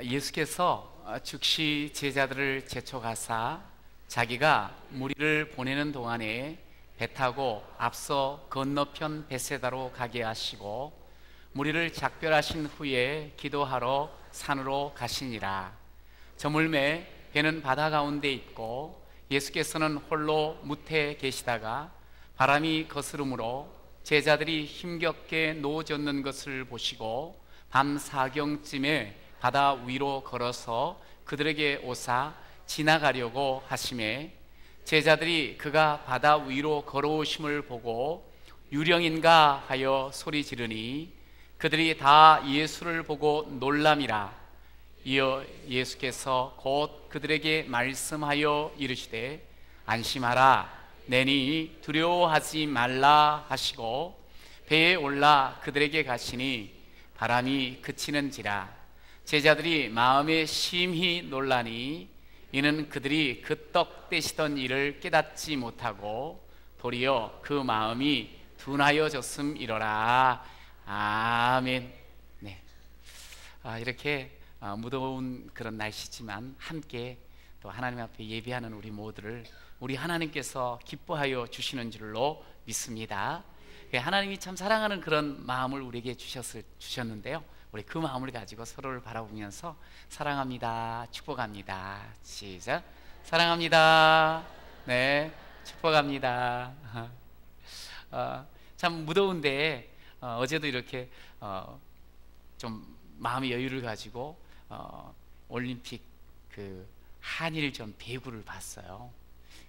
예수께서 즉시 제자들을 재촉하사 자기가 무리를 보내는 동안에 배 타고 앞서 건너편 벳세다로 가게 하시고 무리를 작별하신 후에 기도하러 산으로 가시니라. 저물매 배는 바다 가운데 있고 예수께서는 홀로 무태에 계시다가 바람이 거스름으로 제자들이 힘겹게 놓아졌는 것을 보시고 밤 사경쯤에 바다 위로 걸어서 그들에게 오사 지나가려고 하시매 제자들이 그가 바다 위로 걸어오심을 보고 유령인가 하여 소리 지르니 그들이 다 예수를 보고 놀람이라. 이어 예수께서 곧 그들에게 말씀하여 이르시되 안심하라 내니 두려워하지 말라 하시고 배에 올라 그들에게 가시니 바람이 그치는지라. 제자들이 마음에 심히 놀라니 이는 그들이 그 떡 떼시던 일을 깨닫지 못하고 도리어 그 마음이 둔하여졌음이로라. 아멘. 네. 이렇게 무더운 그런 날씨지만 함께 또 하나님 앞에 예배하는 우리 모두를 우리 하나님께서 기뻐하여 주시는 줄로 믿습니다. 하나님이 참 사랑하는 그런 마음을 우리에게 주셨는데요. 우리 그 마음을 가지고 서로를 바라보면서 사랑합니다, 축복합니다. 시작. 사랑합니다. 네, 축복합니다. 참 무더운데 어제도 이렇게 좀 마음의 여유를 가지고 올림픽 그 한일전 배구를 봤어요.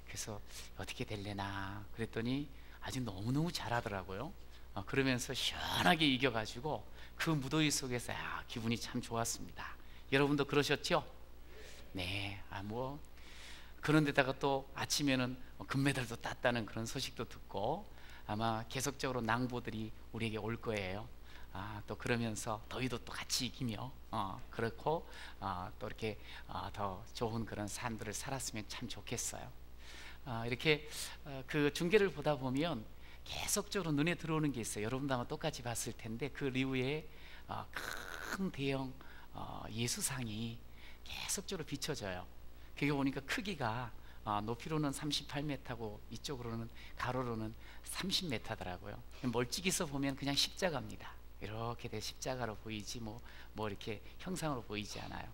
그래서 어떻게 될래나 그랬더니 아주 너무너무 잘하더라고요. 그러면서 시원하게 이겨가지고 그 무더위 속에서 기분이 참 좋았습니다. 여러분도 그러셨죠? 네. 뭐 그런데다가 또 아침에는 금메달도 땄다는 그런 소식도 듣고 아마 계속적으로 낭보들이 우리에게 올 거예요. 또 그러면서 더위도 또 같이 이기며 그렇고 또 이렇게 더 좋은 그런 삶들을 살았으면 참 좋겠어요. 이렇게 그 중계를 보다 보면 계속적으로 눈에 들어오는 게 있어요. 여러분도 아마 똑같이 봤을 텐데 그 리우에 큰 대형 예수상이 계속적으로 비춰져요. 그게 보니까 크기가 높이로는 38m고 이쪽으로는 가로로는 30m더라고요. 멀찍이서 보면 그냥 십자가입니다. 이렇게 된 십자가로 보이지 뭐 이렇게 형상으로 보이지 않아요.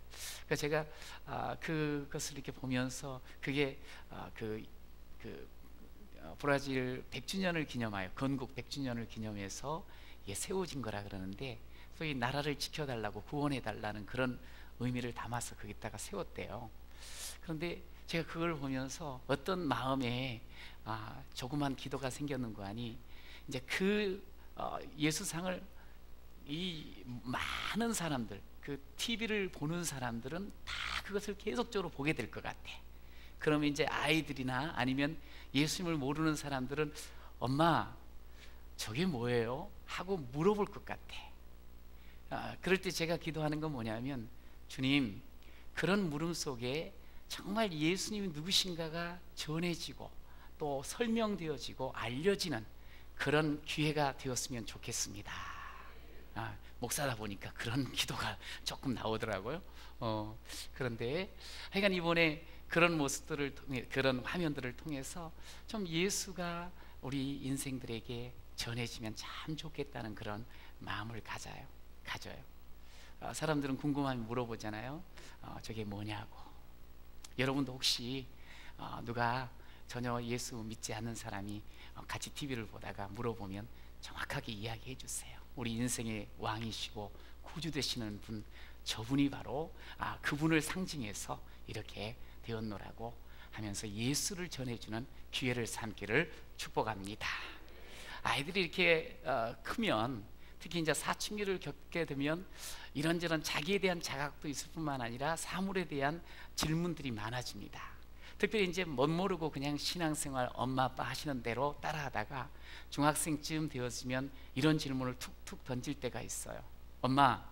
그러니까 제가 그것을 이렇게 보면서 그게 브라질 100주년을 기념하여 건국 100주년을 기념해서 세워진 거라 그러는데 소위 나라를 지켜달라고 구원해달라는 그런 의미를 담아서 거기다가 세웠대요. 그런데 제가 그걸 보면서 어떤 마음에 조그만 기도가 생겼는 거 아니 이제 그 예수상을 이 많은 사람들 그 TV를 보는 사람들은 다 그것을 계속적으로 보게 될 것 같아. 그러면 이제 아이들이나 아니면 예수님을 모르는 사람들은 엄마 저게 뭐예요? 하고 물어볼 것 같아. 그럴 때 제가 기도하는 건 뭐냐면 주님 그런 물음 속에 정말 예수님이 누구신가가 전해지고 또 설명되어지고 알려지는 그런 기회가 되었으면 좋겠습니다. 목사다 보니까 그런 기도가 조금 나오더라고요. 그런데 하여간 이번에 그런 모습들을 통해 그런 화면들을 통해서 좀 예수가 우리 인생들에게 전해지면 참 좋겠다는 그런 마음을 가져요. 사람들은 궁금하면 물어보잖아요. 저게 뭐냐고. 여러분도 혹시 누가 전혀 예수 믿지 않는 사람이 같이 TV를 보다가 물어보면 정확하게 이야기해 주세요. 우리 인생의 왕이시고 구주 되시는 분, 저분이 바로 그분을 상징해서 이렇게 되었노라고 하면서 예수를 전해주는 기회를 삼기를 축복합니다. 아이들이 이렇게 크면 특히 이제 사춘기를 겪게 되면 이런저런 자기에 대한 자각도 있을 뿐만 아니라 사물에 대한 질문들이 많아집니다. 특별히 이제 못 모르고 그냥 신앙생활 엄마 아빠 하시는 대로 따라하다가 중학생쯤 되었으면 이런 질문을 툭툭 던질 때가 있어요. 엄마,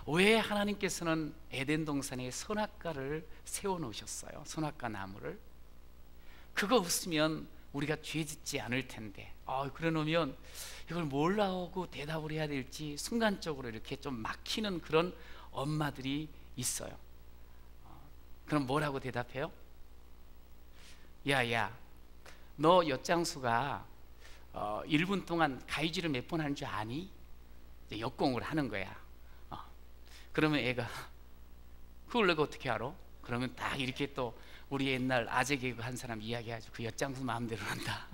왜 하나님께서는 에덴 동산에 선악과를 세워 놓으셨어요? 선악과 나무를. 그거 없으면 우리가 죄 짓지 않을 텐데. 그래 놓으면 이걸 뭘 하고 대답을 해야 될지 순간적으로 이렇게 좀 막히는 그런 엄마들이 있어요. 그럼 뭐라고 대답해요? 야야, 너 엿장수가 1분 동안 가위질을 몇 번 하는 줄 아니? 역공을 하는 거야. 그러면 애가 그걸 내가 어떻게 알아? 그러면 딱 이렇게 또 우리 옛날 아재 개그 한 사람 이야기하죠. 그 엿장수 마음대로 한다.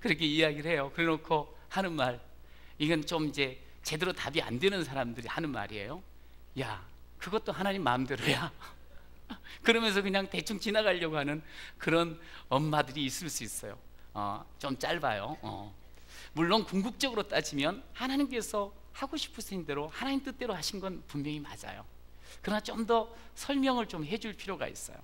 그렇게 이야기를 해요. 그래 놓고 하는 말, 이건 좀 이제 제대로 답이 안 되는 사람들이 하는 말이에요. 야, 그것도 하나님 마음대로야. 그러면서 그냥 대충 지나가려고 하는 그런 엄마들이 있을 수 있어요. 좀 짧아요. 물론 궁극적으로 따지면 하나님께서 하고 싶으신 대로 하나님 뜻대로 하신 건 분명히 맞아요. 그러나 좀 더 설명을 좀 해줄 필요가 있어요.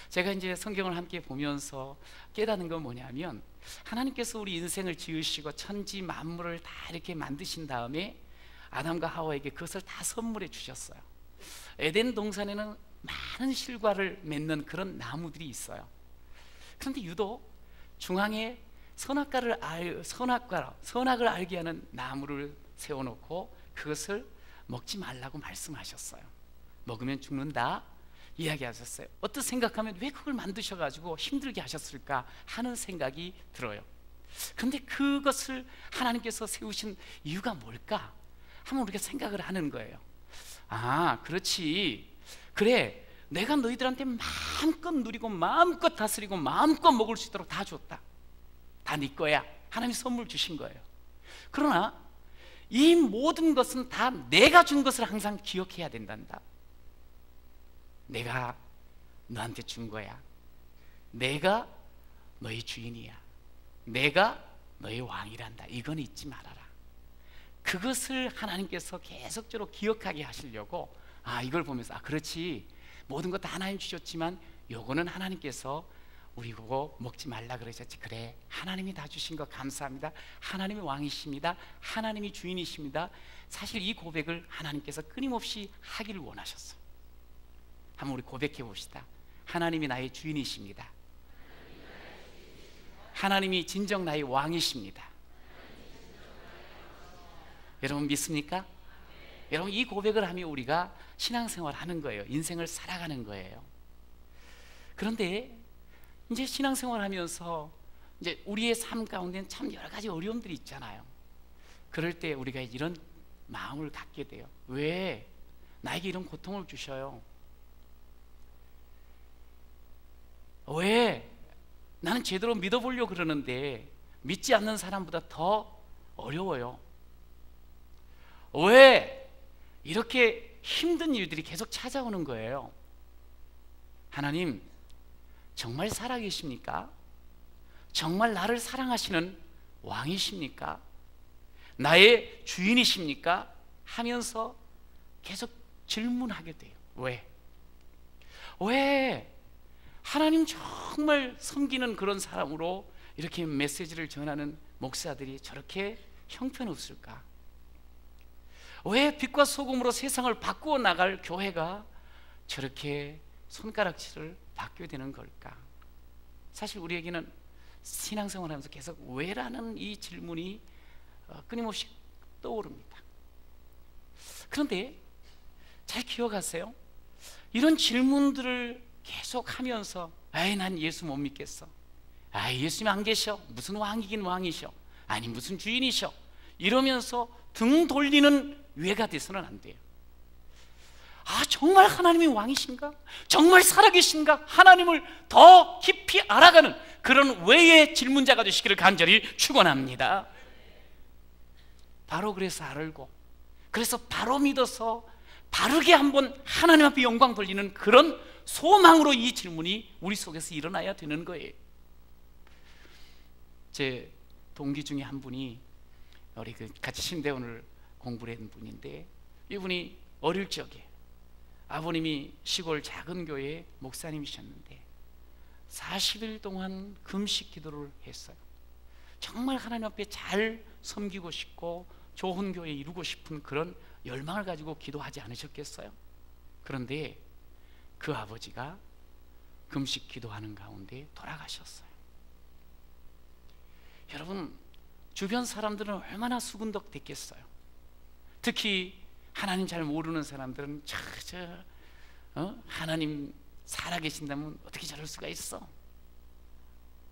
제가 이제 성경을 함께 보면서 깨닫는 건 뭐냐면, 하나님께서 우리 인생을 지으시고 천지 만물을 다 이렇게 만드신 다음에 아담과 하와에게 그것을 다 선물해 주셨어요. 에덴 동산에는 많은 실과를 맺는 그런 나무들이 있어요. 그런데 유독 중앙에 선악을 알게 하는 나무를 세워놓고 그것을 먹지 말라고 말씀하셨어요. 먹으면 죽는다 이야기하셨어요. 어떻게 생각하면 왜 그걸 만드셔가지고 힘들게 하셨을까 하는 생각이 들어요. 그런데 그것을 하나님께서 세우신 이유가 뭘까? 한번 우리가 생각을 하는 거예요. 그렇지, 그래, 내가 너희들한테 마음껏 누리고 마음껏 다스리고 마음껏 먹을 수 있도록 다 줬다. 다 네 거야. 하나님이 선물 주신 거예요. 그러나 이 모든 것은 다 내가 준 것을 항상 기억해야 된단다. 내가 너한테 준 거야. 내가 너의 주인이야. 내가 너의 왕이란다. 이건 잊지 말아라. 그것을 하나님께서 계속적으로 기억하게 하시려고, 이걸 보면서 그렇지, 모든 것 다 하나님 주셨지만 요거는 하나님께서 우리 보고 먹지 말라 그러셨지. 그래, 하나님이 다 주신 거 감사합니다. 하나님이 왕이십니다. 하나님이 주인이십니다. 사실 이 고백을 하나님께서 끊임없이 하기를 원하셨어요. 한번 우리 고백해 봅시다. 하나님이 나의 주인이십니다. 하나님이 진정 나의 왕이십니다. 여러분 믿습니까? 여러분, 이 고백을 하며 우리가 신앙생활 하는 거예요. 인생을 살아가는 거예요. 그런데 이제 신앙생활 하면서 이제 우리의 삶 가운데는 참 여러 가지 어려움들이 있잖아요. 그럴 때 우리가 이런 마음을 갖게 돼요. 왜 나에게 이런 고통을 주셔요? 왜 나는 제대로 믿어보려고 그러는데 믿지 않는 사람보다 더 어려워요? 왜 이렇게 힘든 일들이 계속 찾아오는 거예요? 하나님, 정말 살아계십니까? 정말 나를 사랑하시는 왕이십니까? 나의 주인이십니까? 하면서 계속 질문하게 돼요. 왜 하나님 정말 섬기는 그런 사람으로 이렇게 메시지를 전하는 목사들이 저렇게 형편없을까? 왜 빛과 소금으로 세상을 바꾸어 나갈 교회가 저렇게 손가락질을 받게 되는 걸까? 사실 우리에게는 신앙생활하면서 계속 왜라는 이 질문이 끊임없이 떠오릅니다. 그런데 잘 기억하세요. 이런 질문들을 계속 하면서 난 예수 못 믿겠어. 예수님 안 계셔. 무슨 왕이긴 왕이셔. 아니 무슨 주인이셔. 이러면서 등 돌리는 왜가 돼서는 안 돼요. 정말 하나님이 왕이신가? 정말 살아계신가? 하나님을 더 깊이 알아가는 그런 왜의 질문자가 되시기를 간절히 축원합니다. 바로 그래서 알고, 그래서 바로 믿어서 바르게 한번 하나님 앞에 영광 돌리는 그런 소망으로 이 질문이 우리 속에서 일어나야 되는 거예요. 제 동기 중에 한 분이 우리 같이 신대원을 공부를 했던 분인데, 이분이 어릴 적에 아버님이 시골 작은 교회의 목사님이셨는데 40일 동안 금식 기도를 했어요. 정말 하나님 앞에 잘 섬기고 싶고 좋은 교회 이루고 싶은 그런 열망을 가지고 기도하지 않으셨겠어요? 그런데 그 아버지가 금식 기도하는 가운데 돌아가셨어요. 여러분, 주변 사람들은 얼마나 수군덕 됐겠어요? 특히 하나님 잘 모르는 사람들은 하나님 살아계신다면 어떻게 저럴 수가 있어?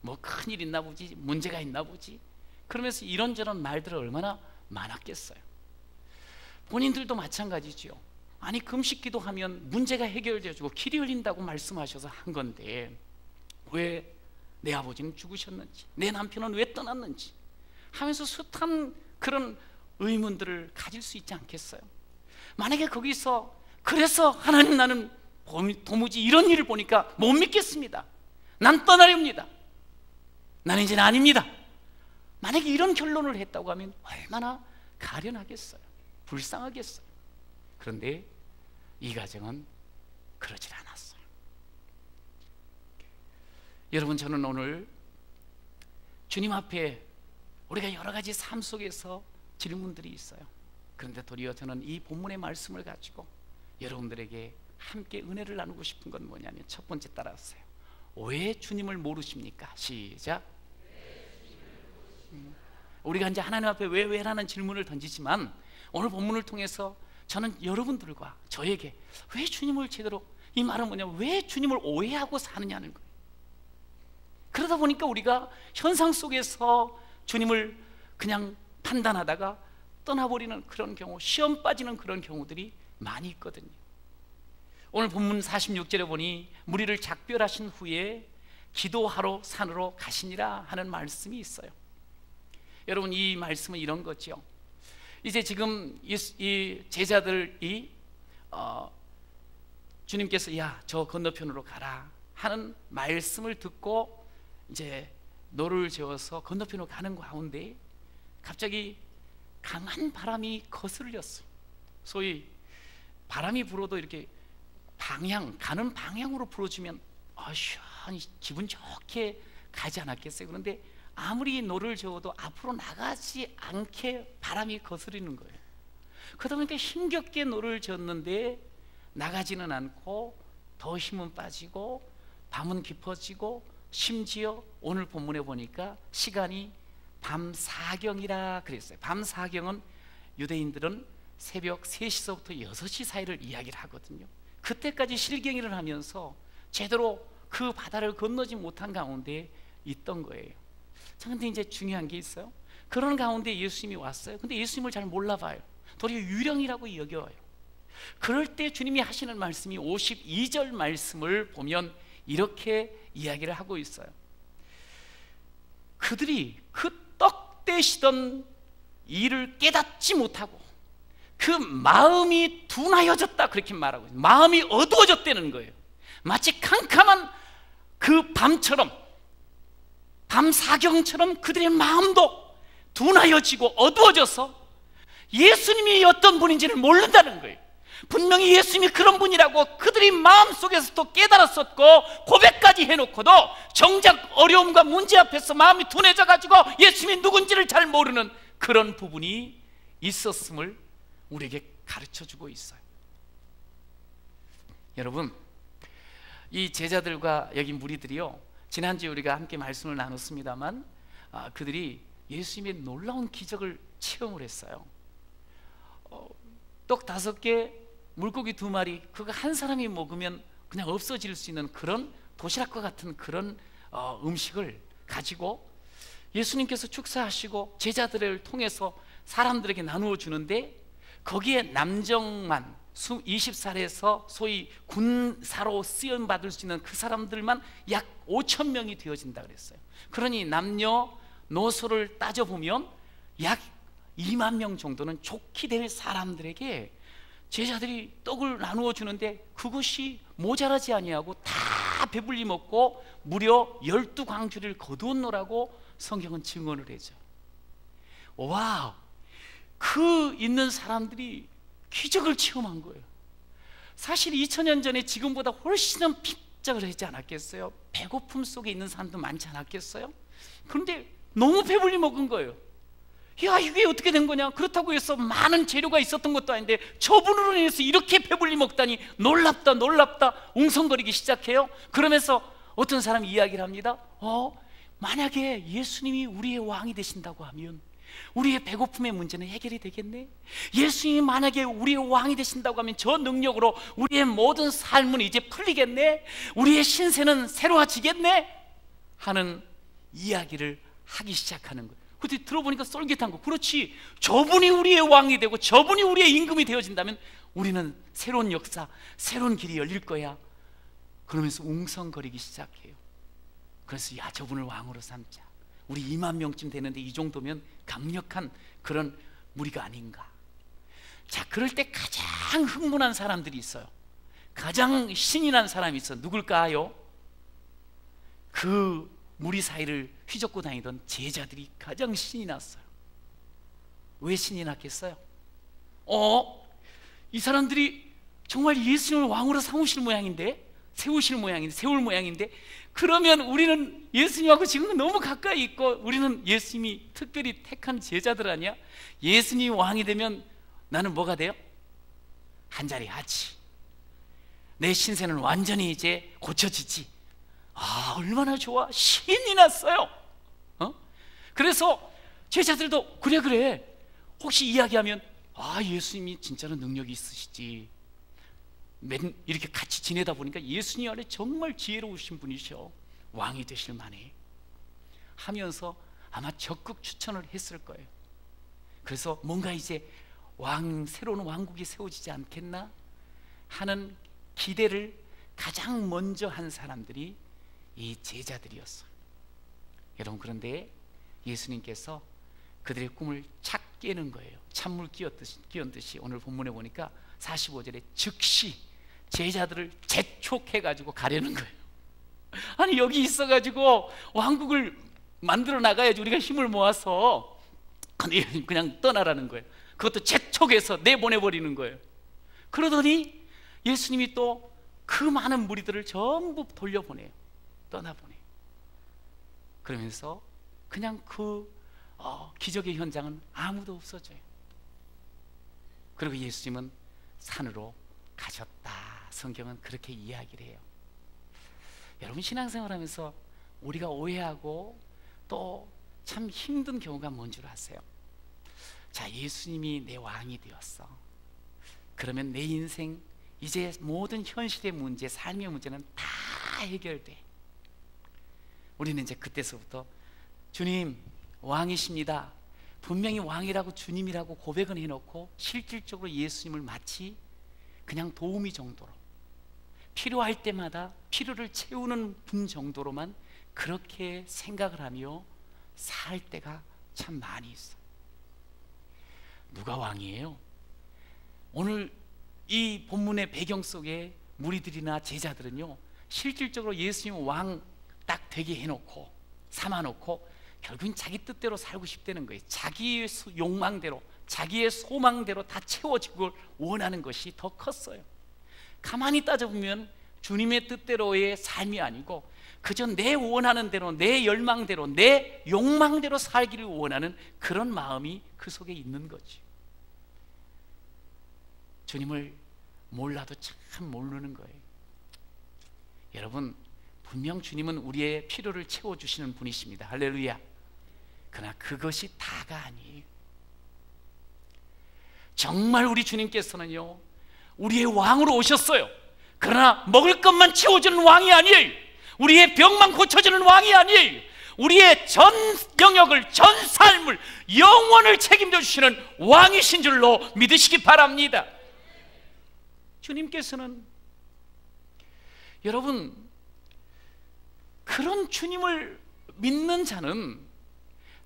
뭐 큰일 있나 보지, 문제가 있나 보지, 그러면서 이런저런 말들을 얼마나 많았겠어요. 본인들도 마찬가지죠. 아니 금식 기도하면 문제가 해결되어지고 길이 열린다고 말씀하셔서 한 건데 왜 내 아버지는 죽으셨는지, 내 남편은 왜 떠났는지 하면서 숱한 그런 의문들을 가질 수 있지 않겠어요? 만약에 거기서 그래서 하나님 나는 도무지 이런 일을 보니까 못 믿겠습니다, 난 떠나렵니다, 나는 이제는 아닙니다, 만약에 이런 결론을 했다고 하면 얼마나 가련하겠어요, 불쌍하겠어요. 그런데 이 가정은 그러질 않았어요. 여러분, 저는 오늘 주님 앞에 우리가 여러 가지 삶 속에서 질문들이 있어요. 그런데 도리어 저는 이 본문의 말씀을 가지고 여러분들에게 함께 은혜를 나누고 싶은 건 뭐냐면, 첫 번째 따라하세요. 왜 주님을 모르십니까? 시작. 우리가 이제 하나님 앞에 왜라는 질문을 던지지만 오늘 본문을 통해서 저는 여러분들과 저에게 왜 주님을 제대로, 이 말은 뭐냐면 왜 주님을 오해하고 사느냐는 거예요. 그러다 보니까 우리가 현상 속에서 주님을 그냥 판단하다가 떠나버리는 그런 경우, 시험 빠지는 그런 경우들이 많이 있거든요. 오늘 본문 46절에 보니 무리를 작별하신 후에 기도하러 산으로 가시니라 하는 말씀이 있어요. 여러분, 이 말씀은 이런 거죠. 이제 지금 이 제자들이 주님께서 야, 저 건너편으로 가라 하는 말씀을 듣고 이제 노를 저어서 건너편으로 가는 가운데 갑자기 강한 바람이 거슬렸어요. 소위 바람이 불어도 이렇게 가는 방향으로 불어주면 시원히 기분 좋게 가지 않았겠어요? 그런데 아무리 노를 저어도 앞으로 나가지 않게 바람이 거스르는 거예요. 그러다 보니까 힘겹게 노를 저었는데 나가지는 않고 더 힘은 빠지고 밤은 깊어지고, 심지어 오늘 본문에 보니까 시간이 밤 사경이라 그랬어요. 밤 사경은 유대인들은 새벽 3시서부터 6시 사이를 이야기를 하거든요. 그때까지 실갱이를 하면서 제대로 그 바다를 건너지 못한 가운데 있던 거예요. 자, 근데 이제 중요한 게 있어요. 그런 가운데 예수님이 왔어요. 근데 예수님을 잘 몰라봐요. 도리어 유령이라고 여겨요. 그럴 때 주님이 하시는 말씀이 52절 말씀을 보면 이렇게 이야기를 하고 있어요. 그들이 그 떡대시던 일을 깨닫지 못하고 그 마음이 둔하여졌다, 그렇게 말하고 있어요. 마음이 어두워졌다는 거예요. 마치 캄캄한 그 밤처럼, 밤 사경처럼 그들의 마음도 둔하여지고 어두워져서 예수님이 어떤 분인지를 모른다는 거예요. 분명히 예수님이 그런 분이라고 그들이 마음속에서도 깨달았었고 고백까지 해놓고도 정작 어려움과 문제 앞에서 마음이 둔해져 가지고 예수님이 누군지를 잘 모르는 그런 부분이 있었음을 우리에게 가르쳐주고 있어요. 여러분, 이 제자들과 여기 무리들이요, 지난주에 우리가 함께 말씀을 나눴습니다만 그들이 예수님의 놀라운 기적을 체험을 했어요. 떡 5개, 물고기 2마리, 그거 한 사람이 먹으면 그냥 없어질 수 있는 그런 도시락과 같은 그런 음식을 가지고 예수님께서 축사하시고 제자들을 통해서 사람들에게 나누어 주는데, 거기에 남정만 20살에서 소위 군사로 쓰임 받을 수 있는 그 사람들만 약 5,000명이 되어진다 그랬어요. 그러니 남녀노소를 따져보면 약 2만 명 정도는 좋게 될 사람들에게 제자들이 떡을 나누어 주는데 그것이 모자라지 아니하고 다 배불리 먹고 무려 12광주리를 거두었노라고 성경은 증언을 해줘. 와우, 그 있는 사람들이 기적을 체험한 거예요. 사실 2000년 전에 지금보다 훨씬 핍작을 하지 않았겠어요? 배고픔 속에 있는 사람도 많지 않았겠어요? 그런데 너무 배불리 먹은 거예요. 야, 이게 어떻게 된 거냐? 그렇다고 해서 많은 재료가 있었던 것도 아닌데 저분으로 인해서 이렇게 배불리 먹다니 놀랍다 놀랍다 웅성거리기 시작해요. 그러면서 어떤 사람이 이야기를 합니다. 만약에 예수님이 우리의 왕이 되신다고 하면 우리의 배고픔의 문제는 해결이 되겠네? 예수님이 만약에 우리의 왕이 되신다고 하면 저 능력으로 우리의 모든 삶은 이제 풀리겠네? 우리의 신세는 새로워지겠네? 하는 이야기를 하기 시작하는 거예요. 근데 들어보니까 쏠깃한 거, 그렇지, 저분이 우리의 왕이 되고 저분이 우리의 임금이 되어진다면 우리는 새로운 역사, 새로운 길이 열릴 거야. 그러면서 웅성거리기 시작해요. 그래서 야, 저분을 왕으로 삼자. 우리 2만 명쯤 되는데 이 정도면 강력한 그런 무리가 아닌가. 자, 그럴 때 가장 흥분한 사람들이 있어요. 가장 신이 난 사람이 있어. 누굴까요? 그 무리 사이를 휘젓고 다니던 제자들이 가장 신이 났어요. 왜 신이 났겠어요? 이 사람들이 정말 예수님을 왕으로 세우실 모양인데, 그러면 우리는 예수님하고 지금 너무 가까이 있고 우리는 예수님이 특별히 택한 제자들 아니야? 예수님이 왕이 되면 나는 뭐가 돼요? 한 자리 하지. 내 신세는 완전히 이제 고쳐지지. 얼마나 좋아. 신이 났어요. 그래서 제자들도 그래 혹시 이야기하면 예수님이 진짜로 능력이 있으시지. 이렇게 같이 지내다 보니까 예수님 안에 정말 지혜로우신 분이셔. 왕이 되실 만해 하면서 아마 적극 추천을 했을 거예요. 그래서 뭔가 이제 새로운 왕국이 세워지지 않겠나 하는 기대를 가장 먼저 한 사람들이 이 제자들이었어요. 여러분, 그런데 예수님께서 그들의 꿈을 착 깨는 거예요. 찬물 끼얹듯이 오늘 본문에 보니까 45절에 즉시 제자들을 재촉해가지고 가려는 거예요. 아니, 여기 있어가지고 왕국을 만들어 나가야지 우리가 힘을 모아서. 그냥 떠나라는 거예요. 그것도 재촉해서 내보내버리는 거예요. 그러더니 예수님이 또 그 많은 무리들을 전부 돌려보내요. 떠나보내요. 그러면서 그냥 그 기적의 현장은 아무도 없어져요. 그리고 예수님은 산으로 가셨다. 성경은 그렇게 이야기를 해요. 여러분, 신앙생활하면서 우리가 오해하고 또 참 힘든 경우가 뭔 줄 아세요? 자, 예수님이 내 왕이 되었어. 그러면 내 인생 이제 모든 현실의 문제, 삶의 문제는 다 해결돼. 우리는 이제 그때서부터 주님 왕이십니다. 분명히 왕이라고 주님이라고 고백은 해놓고 실질적으로 예수님을 마치 그냥 도우미 정도로, 필요할 때마다 필요를 채우는 분 정도로만 그렇게 생각을 하며 살 때가 참 많이 있어요. 누가 왕이에요? 오늘 이 본문의 배경 속에 무리들이나 제자들은요, 실질적으로 예수님 왕 딱 되게 해놓고 삼아놓고 결국은 자기 뜻대로 살고 싶다는 거예요. 자기의 욕망대로, 자기의 소망대로 다 채워지고 원하는 것이 더 컸어요. 가만히 따져보면 주님의 뜻대로의 삶이 아니고 그저 내 원하는 대로, 내 열망대로, 내 욕망대로 살기를 원하는 그런 마음이 그 속에 있는 거지. 주님을 몰라도 참 모르는 거예요. 여러분, 분명 주님은 우리의 필요를 채워주시는 분이십니다. 할렐루야. 그러나 그것이 다가 아니에요. 정말 우리 주님께서는요, 우리의 왕으로 오셨어요. 그러나 먹을 것만 채워주는 왕이 아니에요. 우리의 병만 고쳐주는 왕이 아니에요. 우리의 전 영역을, 전 삶을, 영원을 책임져 주시는 왕이신 줄로 믿으시기 바랍니다. 주님께서는, 여러분, 그런 주님을 믿는 자는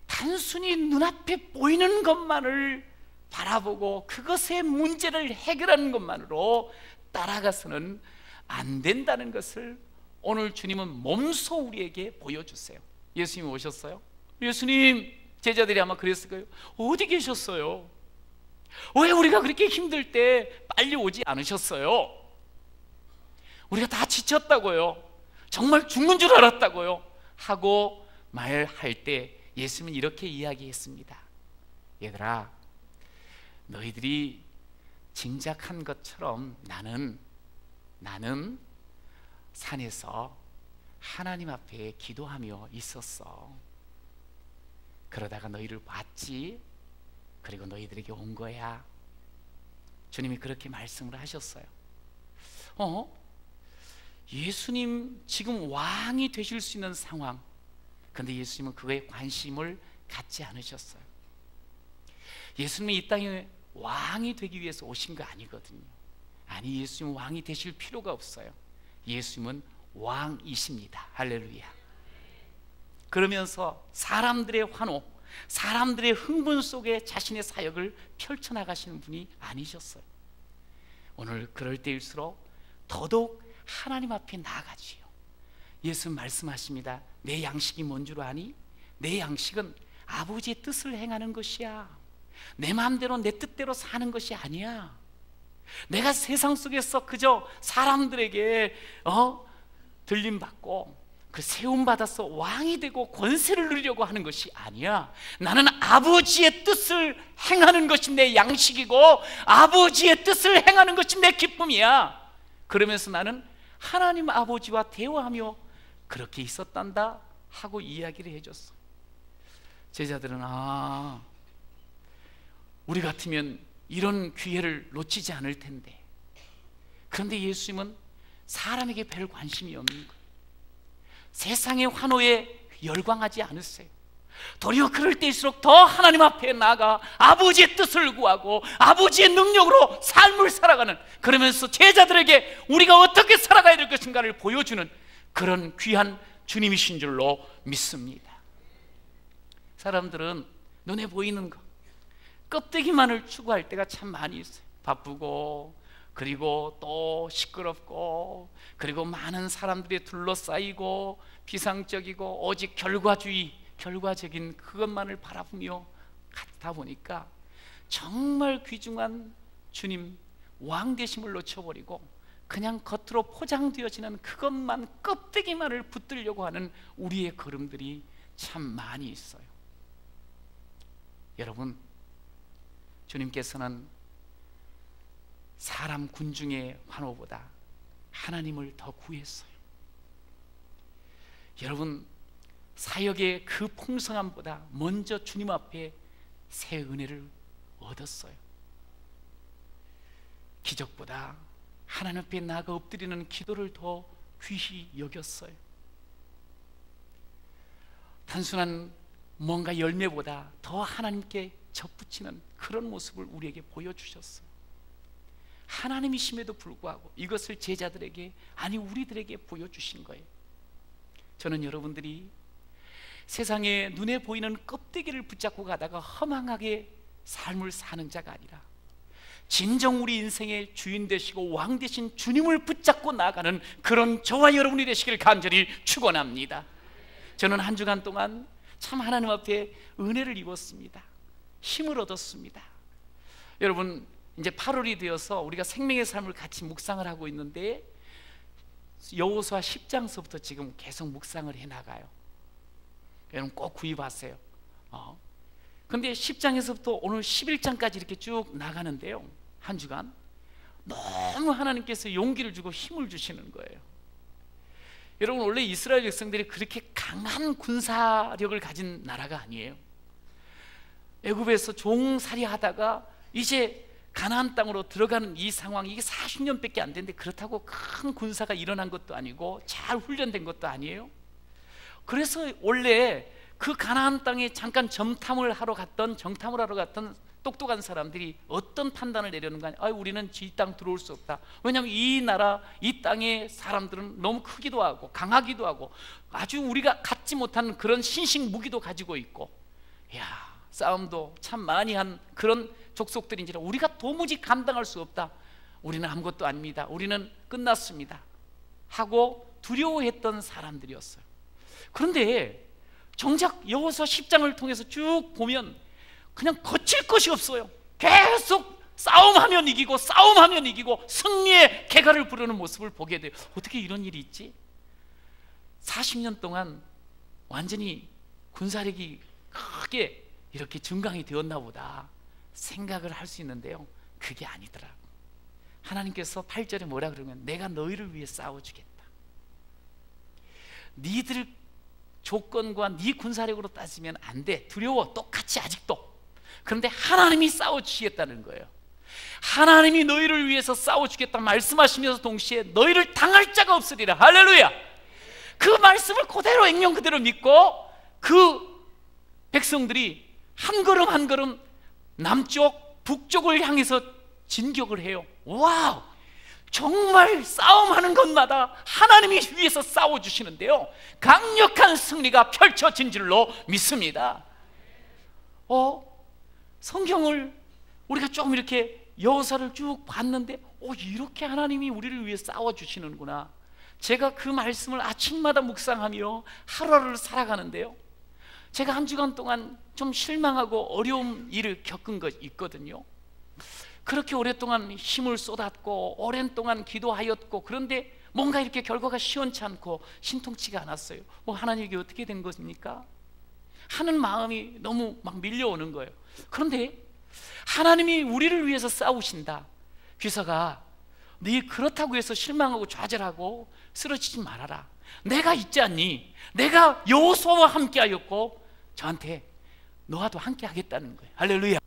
단순히 눈앞에 보이는 것만을 바라보고 그것의 문제를 해결하는 것만으로 따라가서는 안 된다는 것을 오늘 주님은 몸소 우리에게 보여주세요. 예수님이 오셨어요? 예수님, 제자들이 아마 그랬을 거예요. 어디 계셨어요? 왜 우리가 그렇게 힘들 때 빨리 오지 않으셨어요? 우리가 다 지쳤다고요, 정말 죽는 줄 알았다고요 하고 말할 때 예수님은 이렇게 이야기했습니다. 얘들아, 너희들이 짐작한 것처럼 나는 산에서 하나님 앞에 기도하며 있었어. 그러다가 너희를 봤지. 그리고 너희들에게 온 거야. 주님이 그렇게 말씀을 하셨어요. 예수님 지금 왕이 되실 수 있는 상황, 근데 예수님은 그거에 관심을 갖지 않으셨어요. 예수님이 이 땅에 왕이 되기 위해서 오신 거 아니거든요. 아니, 예수님은 왕이 되실 필요가 없어요. 예수님은 왕이십니다. 할렐루야. 그러면서 사람들의 환호, 사람들의 흥분 속에 자신의 사역을 펼쳐나가시는 분이 아니셨어요. 오늘 그럴 때일수록 더더욱 하나님 앞에 나아가지요. 예수 말씀하십니다. 내 양식이 뭔 줄 아니? 내 양식은 아버지의 뜻을 행하는 것이야. 내 마음대로 내 뜻대로 사는 것이 아니야. 내가 세상 속에서 그저 사람들에게 들림받고 그 세움받아서 왕이 되고 권세를 누리려고 하는 것이 아니야. 나는 아버지의 뜻을 행하는 것이 내 양식이고 아버지의 뜻을 행하는 것이 내 기쁨이야. 그러면서 나는 하나님 아버지와 대화하며 그렇게 있었단다 하고 이야기를 해줬어. 제자들은 우리 같으면 이런 기회를 놓치지 않을 텐데, 그런데 예수님은 사람에게 별 관심이 없는 거예요. 세상의 환호에 열광하지 않으세요. 도리어 그럴 때일수록 더 하나님 앞에 나아가 아버지의 뜻을 구하고 아버지의 능력으로 삶을 살아가는, 그러면서 제자들에게 우리가 어떻게 살아가야 될 것인가를 보여주는 그런 귀한 주님이신 줄로 믿습니다. 사람들은 눈에 보이는 것, 껍데기만을 추구할 때가 참 많이 있어요. 바쁘고, 그리고 또 시끄럽고, 그리고 많은 사람들이 둘러싸이고 비상적이고 오직 결과주의, 결과적인 그것만을 바라보며 갔다 보니까 정말 귀중한 주님 왕 되심을 놓쳐버리고 그냥 겉으로 포장되어지는 그것만, 껍데기만을 붙들려고 하는 우리의 걸음들이 참 많이 있어요. 여러분, 주님께서는 사람 군중의 환호보다 하나님을 더 구했어요. 여러분, 사역의 그 풍성함보다 먼저 주님 앞에 새 은혜를 얻었어요. 기적보다 하나님 앞에 나아가 엎드리는 기도를 더 귀히 여겼어요. 단순한 뭔가 열매보다 더 하나님께 접붙이는 그런 모습을 우리에게 보여주셨어요. 하나님이심에도 불구하고 이것을 제자들에게, 아니 우리들에게 보여주신 거예요. 저는 여러분들이 세상에 눈에 보이는 껍데기를 붙잡고 가다가 허망하게 삶을 사는 자가 아니라 진정 우리 인생의 주인 되시고 왕 되신 주님을 붙잡고 나가는 그런 저와 여러분이 되시기를 간절히 축원합니다. 저는 한 주간 동안 참 하나님 앞에 은혜를 입었습니다. 힘을 얻었습니다. 여러분, 이제 8월이 되어서 우리가 생명의 삶을 같이 묵상을 하고 있는데 여호수아 10장서부터 지금 계속 묵상을 해나가요. 여러분 꼭 구입하세요. 근데 10장에서부터 오늘 11장까지 이렇게 쭉 나가는데요, 한 주간 너무 하나님께서 용기를 주고 힘을 주시는 거예요. 여러분, 원래 이스라엘 백성들이 그렇게 강한 군사력을 가진 나라가 아니에요. 애굽에서 종살이 하다가 이제 가나안 땅으로 들어가는 이 상황, 이게 40년밖에 안 됐는데 그렇다고 큰 군사가 일어난 것도 아니고 잘 훈련된 것도 아니에요. 그래서 원래 그 가나안 땅에 잠깐 정탐을 하러 갔던 똑똑한 사람들이 어떤 판단을 내려는가? 우리는 이 땅 들어올 수 없다. 왜냐하면 이 나라, 이 땅의 사람들은 너무 크기도 하고 강하기도 하고 아주 우리가 갖지 못한 그런 신식 무기도 가지고 있고, 싸움도 참 많이 한 그런 족속들인지라 우리가 도무지 감당할 수 없다. 우리는 아무것도 아닙니다. 우리는 끝났습니다 하고 두려워했던 사람들이었어요. 그런데 정작 여호수아 10장을 통해서 쭉 보면 그냥 거칠 것이 없어요. 계속 싸움하면 이기고 싸움하면 이기고 승리의 개가를 부르는 모습을 보게 돼요. 어떻게 이런 일이 있지? 40년 동안 완전히 군사력이 크게 이렇게 증강이 되었나 보다 생각을 할 수 있는데요, 그게 아니더라. 하나님께서 8절에 뭐라 그러면 내가 너희를 위해 싸워주겠다. 니들 조건과 네 군사력으로 따지면 안 돼. 두려워. 똑같이 아직도. 그런데 하나님이 싸워주시겠다는 거예요. 하나님이 너희를 위해서 싸워주겠다 말씀하시면서 동시에 너희를 당할 자가 없으리라. 할렐루야. 그 말씀을 그대로 액면 그대로 믿고 그 백성들이 한 걸음 한 걸음 남쪽 북쪽을 향해서 진격을 해요. 와우, 정말 싸움하는 것마다 하나님이 위해서 싸워주시는데요, 강력한 승리가 펼쳐진 줄로 믿습니다. 성경을 우리가 좀 이렇게 여호사를 쭉 봤는데 이렇게 하나님이 우리를 위해 싸워주시는구나. 제가 그 말씀을 아침마다 묵상하며 하루하루를 살아가는데요, 제가 한 주간 동안 좀 실망하고 어려운 일을 겪은 것 있거든요. 그렇게 오랫동안 힘을 쏟았고 오랜 동안 기도하였고, 그런데 뭔가 이렇게 결과가 시원치 않고 신통치가 않았어요. 하나님 이게 어떻게 된 것입니까? 하는 마음이 너무 막 밀려오는 거예요. 그런데 하나님이 우리를 위해서 싸우신다. 귀사가 네 그렇다고 해서 실망하고 좌절하고 쓰러지지 말아라. 내가 있지 않니? 내가 여호수아와 함께 하였고 저한테 너와도 함께 하겠다는 거예요. 할렐루야.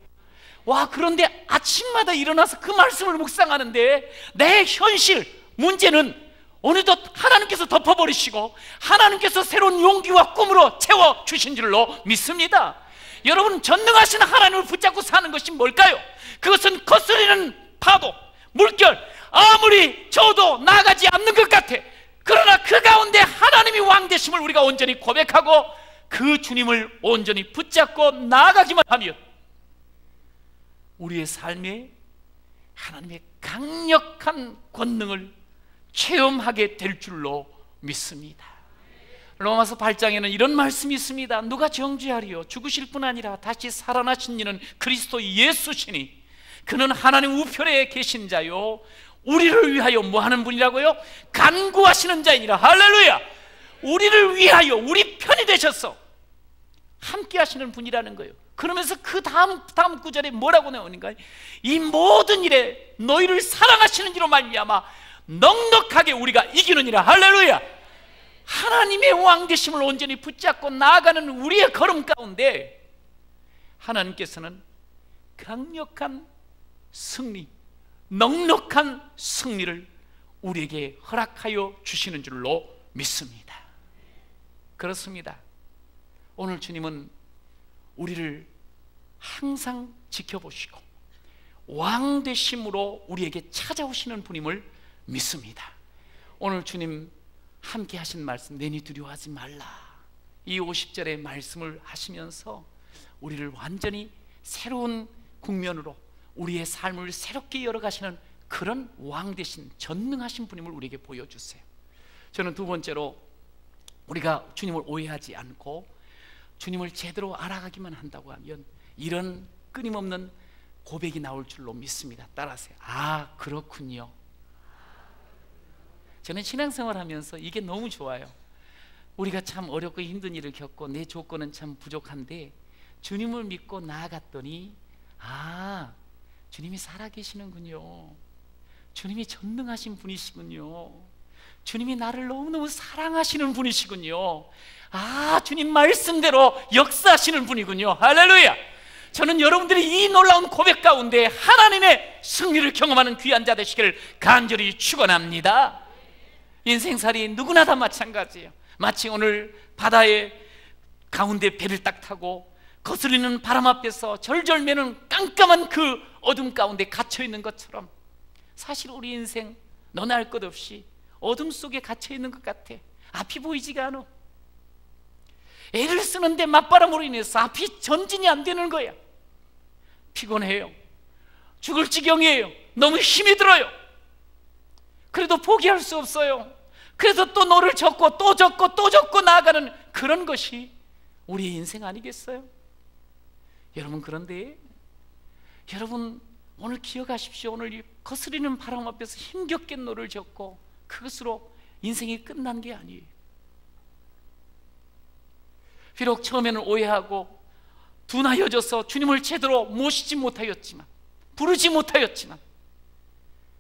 와, 그런데 아침마다 일어나서 그 말씀을 묵상하는데 내 현실, 문제는 어느덧 하나님께서 덮어버리시고 하나님께서 새로운 용기와 꿈으로 채워주신 줄로 믿습니다. 여러분, 전능하신 하나님을 붙잡고 사는 것이 뭘까요? 그것은 거스리는 파도, 물결, 아무리 저어도 나가지 않는 것 같아. 그러나 그 가운데 하나님이 왕 되심을 우리가 온전히 고백하고 그 주님을 온전히 붙잡고 나아가기만 하면 우리의 삶에 하나님의 강력한 권능을 체험하게 될 줄로 믿습니다. 로마서 8장에는 이런 말씀이 있습니다. 누가 정죄하리요? 죽으실 뿐 아니라 다시 살아나신 이는 그리스도 예수시니 그는 하나님 우편에 계신 자요 우리를 위하여 뭐 하는 분이라고요? 간구하시는 자이니라. 할렐루야. 우리를 위하여 우리 편이 되셔서 함께 하시는 분이라는 거예요. 그러면서 그 다음 구절에 뭐라고 나오는가? 이 모든 일에 너희를 사랑하시는 이로 말미암아 넉넉하게 우리가 이기느니라. 할렐루야. 하나님의 왕 되심을 온전히 붙잡고 나아가는 우리의 걸음 가운데 하나님께서는 강력한 승리, 넉넉한 승리를 우리에게 허락하여 주시는 줄로 믿습니다. 그렇습니다. 오늘 주님은 우리를 항상 지켜보시고 왕 되심으로 우리에게 찾아오시는 분임을 믿습니다. 오늘 주님 함께 하신 말씀, 내니 두려워하지 말라, 이 50절의 말씀을 하시면서 우리를 완전히 새로운 국면으로 우리의 삶을 새롭게 열어가시는 그런 왕 되신 전능하신 분임을 우리에게 보여주세요. 저는 두 번째로 우리가 주님을 오해하지 않고 주님을 제대로 알아가기만 한다고 하면 이런 끊임없는 고백이 나올 줄로 믿습니다. 따라하세요. 아, 그렇군요. 저는 신앙생활 하면서 이게 너무 좋아요. 우리가 참 어렵고 힘든 일을 겪고 내 조건은 참 부족한데 주님을 믿고 나아갔더니 아, 주님이 살아계시는군요. 주님이 전능하신 분이시군요. 주님이 나를 너무너무 사랑하시는 분이시군요. 아, 주님 말씀대로 역사하시는 분이군요. 할렐루야. 저는 여러분들이 이 놀라운 고백 가운데 하나님의 승리를 경험하는 귀한 자 되시기를 간절히 축원합니다. 인생살이 누구나 다 마찬가지예요. 마치 오늘 바다의 가운데 배를 딱 타고 거스리는 바람 앞에서 절절매는 깜깜한 그 어둠 가운데 갇혀있는 것처럼 사실 우리 인생 너나 할 것 없이 어둠 속에 갇혀있는 것 같아. 앞이 보이지가 않아. 애를 쓰는데 맞바람으로 인해서 앞이 전진이 안 되는 거야. 피곤해요. 죽을 지경이에요. 너무 힘이 들어요. 그래도 포기할 수 없어요. 그래서 또 너를 적고 또 적고 또 적고 나아가는 그런 것이 우리의 인생 아니겠어요? 여러분, 그런데 여러분 오늘 기억하십시오. 오늘 이 거스리는 바람 앞에서 힘겹게 너를 적고 그것으로 인생이 끝난 게 아니에요. 비록 처음에는 오해하고 둔하여져서 주님을 제대로 모시지 못하였지만, 부르지 못하였지만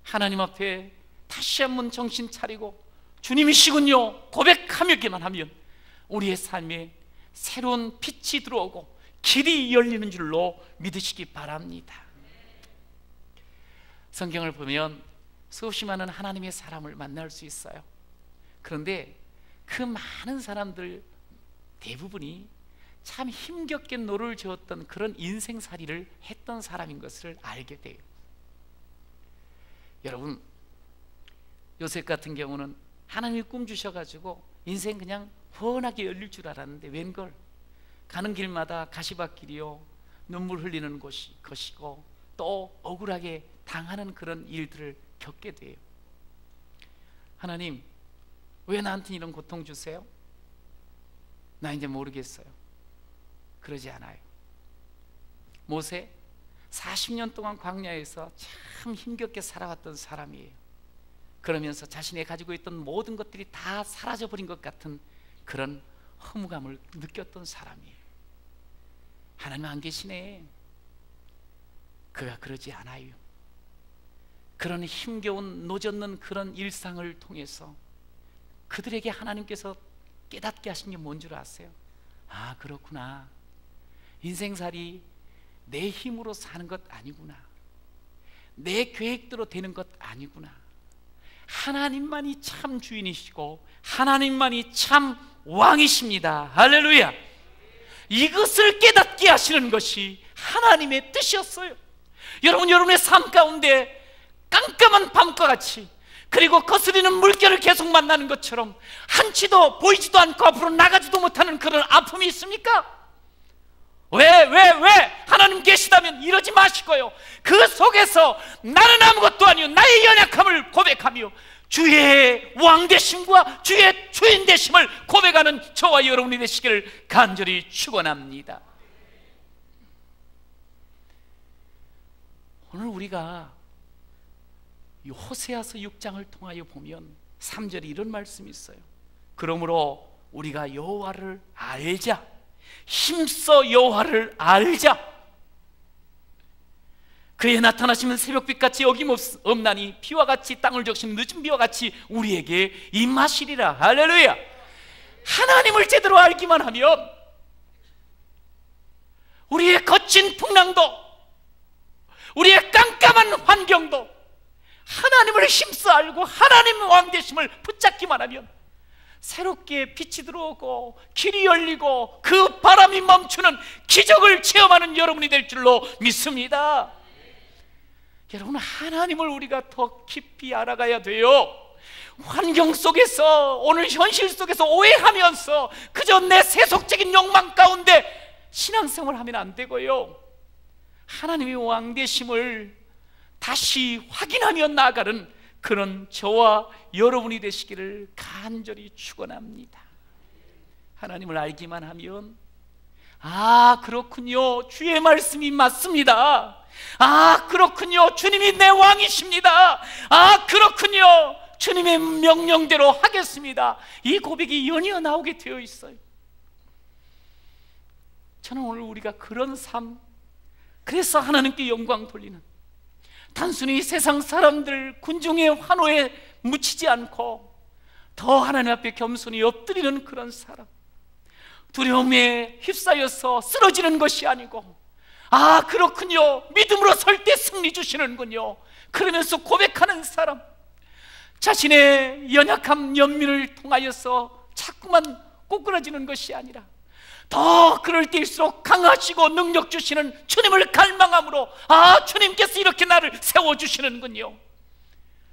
하나님 앞에 다시 한번 정신 차리고 주님이시군요 고백하기만 하면 우리의 삶에 새로운 빛이 들어오고 길이 열리는 줄로 믿으시기 바랍니다. 성경을 보면 수없이 많은 하나님의 사람을 만날 수 있어요. 그런데 그 많은 사람들 대부분이 참 힘겹게 노를 저었던 그런 인생살이를 했던 사람인 것을 알게 돼요. 여러분, 요셉 같은 경우는 하나님이 꿈 주셔가지고 인생 그냥 훤하게 열릴 줄 알았는데 웬걸, 가는 길마다 가시밭길이요, 눈물 흘리는 것이고 또 억울하게 당하는 그런 일들을 겪게 돼요. 하나님, 왜 나한테 이런 고통 주세요? 나 이제 모르겠어요. 그러지 않아요. 모세 40년 동안 광야에서 참 힘겹게 살아왔던 사람이에요. 그러면서 자신이 가지고 있던 모든 것들이 다 사라져버린 것 같은 그런 허무감을 느꼈던 사람이에요. 하나님 안 계시네. 그가 그러지 않아요. 그런 힘겨운 노젓는 그런 일상을 통해서 그들에게 하나님께서 깨닫게 하신 게 뭔 줄 아세요? 아, 그렇구나. 인생살이 내 힘으로 사는 것 아니구나. 내 계획대로 되는 것 아니구나. 하나님만이 참 주인이시고 하나님만이 참 왕이십니다. 할렐루야. 이것을 깨닫게 하시는 것이 하나님의 뜻이었어요. 여러분, 여러분의 삶 가운데 깜깜한 밤과 같이, 그리고 거스리는 물결을 계속 만나는 것처럼 한치도 보이지도 않고 앞으로 나가지도 못하는 그런 아픔이 있습니까? 왜 하나님 계시다면 이러지 마시고요, 그 속에서 나는 아무것도 아니요 나의 연약함을 고백하며 주의 왕되심과 주의 주인되심을 고백하는 저와 여러분이 되시기를 간절히 축원합니다. 오늘 우리가 이 호세아서 6장을 통하여 보면 3절에 이런 말씀이 있어요. 그러므로 우리가 여호와를 알자, 힘써 여호와를 알자. 그의 나타나시면 새벽빛같이 어김없나니 비와 같이 땅을 적신 늦은 비와 같이 우리에게 임하시리라. 할렐루야. 하나님을 제대로 알기만 하면 우리의 거친 풍랑도, 우리의 깜깜한 환경도 하나님을 힘써 알고 하나님의 왕되심을 붙잡기만 하면 새롭게 빛이 들어오고 길이 열리고 그 바람이 멈추는 기적을 체험하는 여러분이 될 줄로 믿습니다. 여러분, 하나님을 우리가 더 깊이 알아가야 돼요. 환경 속에서, 오늘 현실 속에서 오해하면서 그저 내 세속적인 욕망 가운데 신앙생활을 하면 안 되고요, 하나님의 왕되심을 다시 확인하며 나아가는 그런 저와 여러분이 되시기를 간절히 축원합니다. 하나님을 알기만 하면, 아, 그렇군요, 주의 말씀이 맞습니다. 아, 그렇군요, 주님이 내 왕이십니다. 아, 그렇군요, 주님의 명령대로 하겠습니다. 이 고백이 연이어 나오게 되어 있어요. 저는 오늘 우리가 그런 삶, 그래서 하나님께 영광 돌리는, 단순히 세상 사람들 군중의 환호에 묻히지 않고 더 하나님 앞에 겸손히 엎드리는 그런 사람, 두려움에 휩싸여서 쓰러지는 것이 아니고, 아, 그렇군요, 믿음으로 설 때 승리 주시는군요, 그러면서 고백하는 사람, 자신의 연약함, 연민을 통하여서 자꾸만 꼬꾸라지는 것이 아니라 더 그럴 때일수록 강하시고 능력 주시는 주님을 갈망함으로, 아, 주님께서 이렇게 나를 세워주시는군요.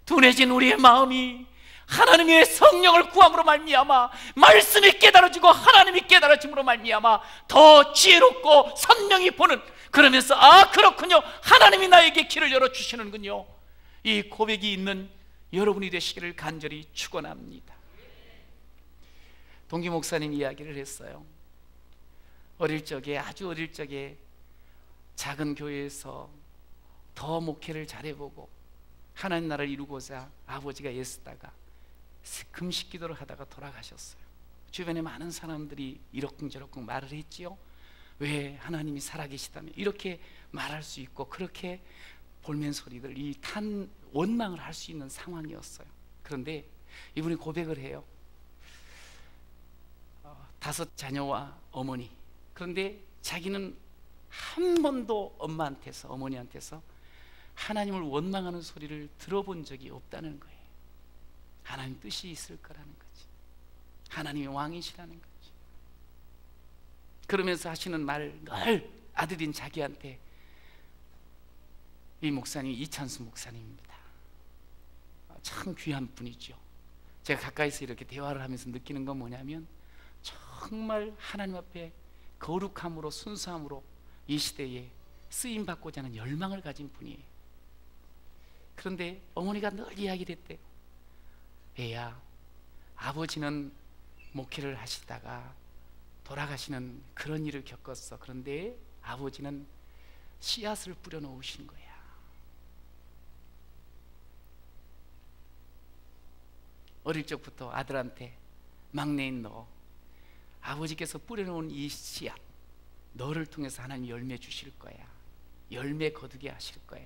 둔해진 우리의 마음이 하나님의 성령을 구함으로 말미암아 말씀이 깨달아지고 하나님이 깨달아짐으로 말미암아 더 지혜롭고 선명히 보는, 그러면서 아, 그렇군요, 하나님이 나에게 길을 열어주시는군요, 이 고백이 있는 여러분이 되시기를 간절히 축원합니다. 동기 목사님 이야기를 했어요. 어릴 적에, 아주 어릴 적에 작은 교회에서 더 목회를 잘해보고 하나님 나라를 이루고자 아버지가 애쓰다가 금식 기도를 하다가 돌아가셨어요. 주변에 많은 사람들이 이러쿵저러쿵 말을 했지요. 왜 하나님이 살아계시다면 이렇게 말할 수 있고, 그렇게 볼멘 소리들, 이 원망을 할 수 있는 상황이었어요. 그런데 이분이 고백을 해요. 5 자녀와 어머니. 그런데 자기는 한 번도 엄마한테서, 어머니한테서 하나님을 원망하는 소리를 들어본 적이 없다는 거예요. 하나님 뜻이 있을 거라는 거지. 하나님이 왕이시라는 거지. 그러면서 하시는 말, 늘 아들인 자기한테, 이 목사님 이찬수 목사님입니다. 참 귀한 분이죠. 제가 가까이서 이렇게 대화를 하면서 느끼는 건 뭐냐면, 정말 하나님 앞에 거룩함으로, 순수함으로 이 시대에 쓰임받고자 하는 열망을 가진 분이에요. 그런데 어머니가 늘 이야기를 했대요. 애야, 아버지는 목회를 하시다가 돌아가시는 그런 일을 겪었어. 그런데 아버지는 씨앗을 뿌려 놓으신 거야. 어릴 적부터 아들한테, 막내인 너, 아버지께서 뿌려놓은 이 씨앗, 너를 통해서 하나님 열매 주실 거야. 열매 거두게 하실 거야.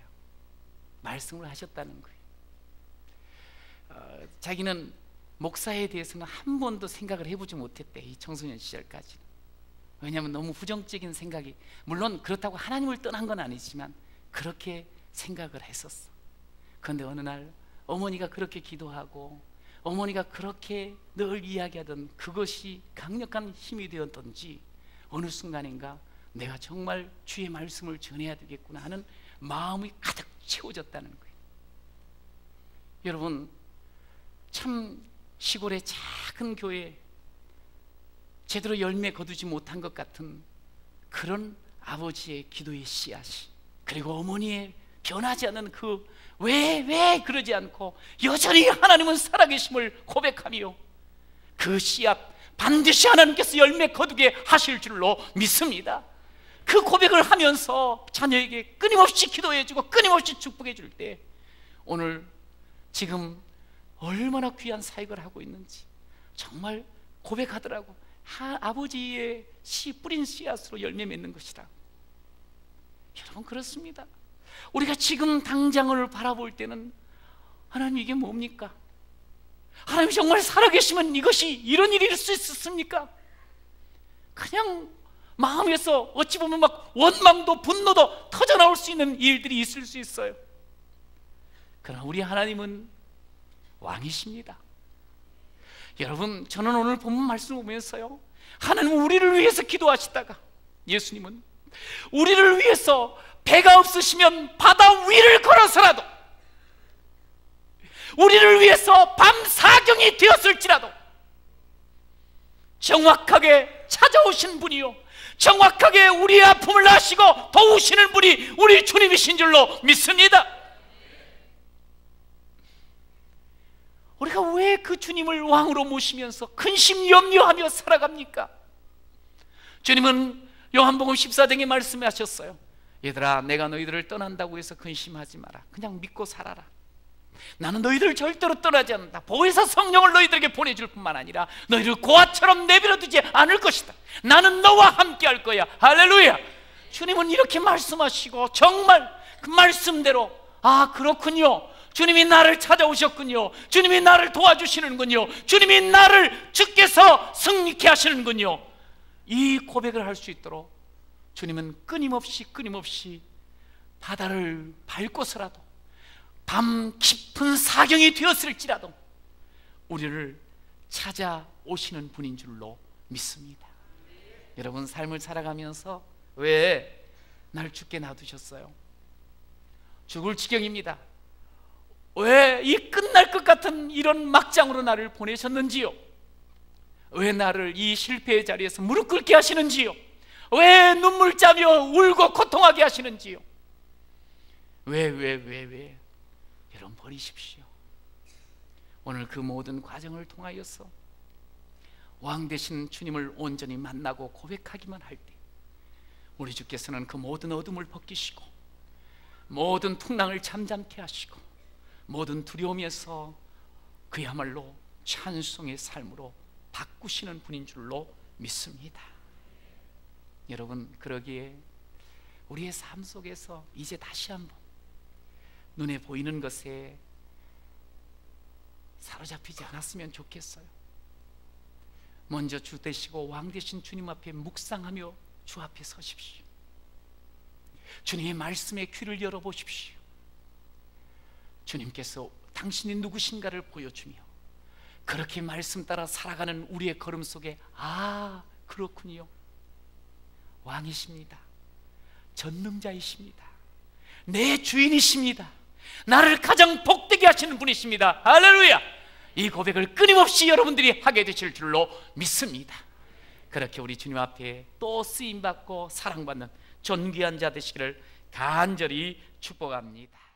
말씀을 하셨다는 거예요. 자기는 목사에 대해서는 한 번도 생각을 해보지 못했대, 이 청소년 시절까지는. 왜냐하면 너무 부정적인 생각이, 물론 그렇다고 하나님을 떠난 건 아니지만 그렇게 생각을 했었어. 그런데 어느 날 어머니가 그렇게 기도하고 어머니가 그렇게 늘 이야기하던 그것이 강력한 힘이 되었던지, 어느 순간인가 내가 정말 주의 말씀을 전해야 되겠구나 하는 마음이 가득 채워졌다는 거예요. 여러분, 참 시골의 작은 교회, 제대로 열매 거두지 못한 것 같은 그런 아버지의 기도의 씨앗이, 그리고 어머니의 변하지 않는 그 왜 그러지 않고 여전히 하나님은 살아계심을 고백하며, 그 씨앗 반드시 하나님께서 열매 거두게 하실 줄로 믿습니다. 그 고백을 하면서 자녀에게 끊임없이 기도해주고 끊임없이 축복해줄 때, 오늘 지금 얼마나 귀한 사역을 하고 있는지 정말 고백하더라고. 아버지의 뿌린 씨앗으로 열매 맺는 것이다. 여러분, 그렇습니다. 우리가 지금 당장을 바라볼 때는, 하나님 이게 뭡니까? 하나님 정말 살아계시면 이것이 이런 일일 수 있었습니까? 그냥 마음에서 어찌 보면 막 원망도 분노도 터져나올 수 있는 일들이 있을 수 있어요. 그러나 우리 하나님은 왕이십니다. 여러분, 저는 오늘 본문 말씀을 보면서요, 하나님은 우리를 위해서 기도하시다가, 예수님은 우리를 위해서 배가 없으시면 바다 위를 걸어서라도, 우리를 위해서 밤 사경이 되었을지라도 정확하게 찾아오신 분이요, 정확하게 우리의 아픔을 아시고 도우시는 분이 우리 주님이신 줄로 믿습니다. 우리가 왜 그 주님을 왕으로 모시면서 근심 염려하며 살아갑니까? 주님은 요한복음 14장에 말씀하셨어요. 얘들아, 내가 너희들을 떠난다고 해서 근심하지 마라. 그냥 믿고 살아라. 나는 너희들을 절대로 떠나지 않는다. 보혜사 성령을 너희들에게 보내줄 뿐만 아니라 너희를 고아처럼 내버려두지 않을 것이다. 나는 너와 함께 할 거야. 할렐루야. 주님은 이렇게 말씀하시고, 정말 그 말씀대로, 아, 그렇군요, 주님이 나를 찾아오셨군요, 주님이 나를 도와주시는군요, 주님이 나를 주께서 승리케 하시는군요, 이 고백을 할 수 있도록 주님은 끊임없이 바다를 밟고서라도, 밤 깊은 사경이 되었을지라도 우리를 찾아오시는 분인 줄로 믿습니다. 여러분, 삶을 살아가면서 왜 날 죽게 놔두셨어요? 죽을 지경입니다. 왜 이 끝날 것 같은 이런 막장으로 나를 보내셨는지요? 왜 나를 이 실패의 자리에서 무릎 꿇게 하시는지요? 왜 눈물 짜며 울고 고통하게 하시는지요? 왜? 여러분, 버리십시오. 오늘 그 모든 과정을 통하여서 왕 되신 주님을 온전히 만나고 고백하기만 할 때, 우리 주께서는 그 모든 어둠을 벗기시고 모든 풍랑을 잠잠케 하시고 모든 두려움에서 그야말로 찬송의 삶으로 바꾸시는 분인 줄로 믿습니다. 여러분, 그러기에 우리의 삶 속에서 이제 다시 한번 눈에 보이는 것에 사로잡히지 않았으면 좋겠어요. 먼저 주 되시고 왕 되신 주님 앞에 묵상하며 주 앞에 서십시오. 주님의 말씀에 귀를 열어보십시오. 주님께서 당신이 누구신가를 보여주며 그렇게 말씀 따라 살아가는 우리의 걸음 속에 아, 그렇군요. 왕이십니다. 전능자이십니다. 내 주인이십니다. 나를 가장 복되게 하시는 분이십니다. 할렐루야! 이 고백을 끊임없이 여러분들이 하게 되실 줄로 믿습니다. 그렇게 우리 주님 앞에 또 쓰임받고 사랑받는 존귀한 자 되시기를 간절히 축복합니다.